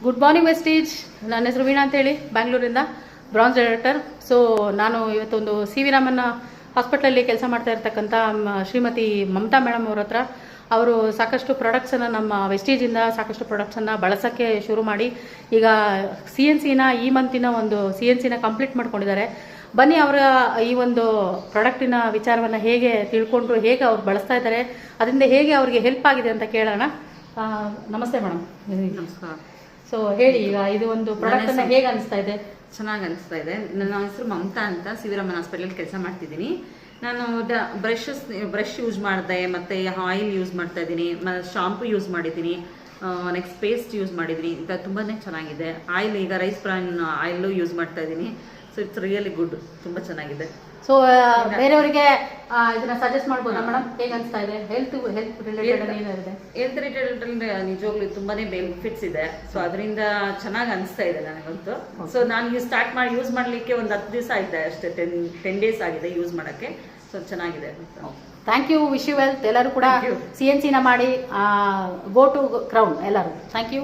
Good morning Vestige. ನನ್ನ ಹೆಸರು ವೀಣಾ ಅಂತೇಳಿ, ಬ್ಯಾಂಗ್ಳೂರಿಂದ ಬ್ರಾಂಚ್ ಡೈರೆಕ್ಟರ್. ಸೊ ನಾನು ಇವತ್ತೊಂದು ಸಿ ವಿ ರಾಮನ್ ಹಾಸ್ಪಿಟ್ಲಲ್ಲಿ ಕೆಲಸ ಮಾಡ್ತಾ ಇರ್ತಕ್ಕಂಥ ಶ್ರೀಮತಿ ಮಮತಾ ಮೇಡಮ್ ಅವ್ರ ಹತ್ರ ಅವರು ಸಾಕಷ್ಟು ಪ್ರಾಡಕ್ಟ್ಸನ್ನು ನಮ್ಮ ವೆಸ್ಟೀಜಿಂದ ಸಾಕಷ್ಟು ಪ್ರಾಡಕ್ಟ್ಸನ್ನು ಬಳಸೋಕ್ಕೆ ಶುರು ಮಾಡಿ ಈಗ CNCನ ಈ ಮಂತಿನ ಒಂದು CNCನ ಕಂಪ್ಲೀಟ್ ಮಾಡ್ಕೊಂಡಿದ್ದಾರೆ. ಬನ್ನಿ ಅವರ ಈ ಒಂದು ಪ್ರಾಡಕ್ಟಿನ ವಿಚಾರವನ್ನು ಹೇಗೆ ತಿಳ್ಕೊಂಡು ಹೇಗೆ ಅವ್ರು ಬಳಸ್ತಾ ಇದ್ದಾರೆ, ಅದರಿಂದ ಹೇಗೆ ಅವ್ರಿಗೆ ಹೆಲ್ಪ್ ಆಗಿದೆ ಅಂತ ಕೇಳೋಣ. ನಮಸ್ತೆ ಮೇಡಮ್. ನಮಸ್ಕಾರ. ಸೊ ಹೇಳಿ, ಈಗ ಇದು ಒಂದು ಪ್ರಾಡಕ್ಟ್ ಅನ್ನ ಹೇಗೆ ಅನಿಸ್ತಾ ಇದೆ? ಚೆನ್ನಾಗಿ ಅನಿಸ್ತಾ ಇದೆ. ನನ್ನ ಹೆಸರು ಮಮತಾ ಅಂತ, ಸಿ ವಿ ರಾಮನ್ ಹಾಸ್ಪಿಟಲ್ ಕೆಲಸ ಮಾಡ್ತಿದ್ದೀನಿ. ನಾನು ಬ್ರಷ್ ಯೂಸ್ ಮಾಡಿದೆ, ಮತ್ತು ಆಯಿಲ್ ಯೂಸ್ ಮಾಡ್ತಾ ಇದ್ದೀನಿ, ಶಾಂಪು ಯೂಸ್ ಮಾಡಿದ್ದೀನಿ, ನೆಕ್ಸ್ಟ್ ಪೇಸ್ಟ್ ಯೂಸ್ ಮಾಡಿದ್ದೀನಿ. ಇದು ತುಂಬಾ ಚೆನ್ನಾಗಿದೆ. ಆಯಿಲ್ ಈಗ ರೈಸ್ ಬ್ರಾನ್ ಆಯಿಲು ಯೂಸ್ ಮಾಡ್ತಾ ಇದ್ದೀನಿ. ಸೊ ಇಟ್ಸ್ ರಿಯಲಿ ಗುಡ್, ತುಂಬ ಚೆನ್ನಾಗಿದೆ. ಸೊ ಬೇರೆಯವರಿಗೆ ಇದನ್ನ ಸಜೆಸ್ಟ್ ಮಾಡ್ಬೋದಾ ಮೇಡಮ್? ಹೇಗೆ ಅನಿಸ್ತಾ ಇದೆ? ಹೆಲ್ತ್ ರಿಲೇಟೆಡ್ ಏನಿದೆ? ಹೆಲ್ತ್ ರಿಲೇಟೆಡ್ ನಿಜವಾಗ್ಲೂ ತುಂಬಾನೇ ಬೆನಿಫಿಟ್ಸ್ ಇದೆ. ಸೊ ಅದರಿಂದ ಚೆನ್ನಾಗಿ ಅನಿಸ್ತಾ ಇದೆ ನನಗಂತೂ. ಸೊ ನಾನು ಸ್ಟಾರ್ಟ್ ಮಾಡಿ ಯೂಸ್ ಮಾಡಲಿಕ್ಕೆ ಒಂದು 10 ದಿವಸ ಆಗಿದೆ ಅಷ್ಟೇ, 10 ಡೇಸ್ ಆಗಿದೆ ಯೂಸ್ ಮಾಡೋಕ್ಕೆ. ಸೊ ಚೆನ್ನಾಗಿದೆ. Thank you. Wish you wealth. ಎಲ್ಲರೂ ಕೂಡ CNCನ ಮಾಡಿ ಗೋ ಟು ಕ್ರೌನ್ ಎಲ್ಲರೂ. Thank you.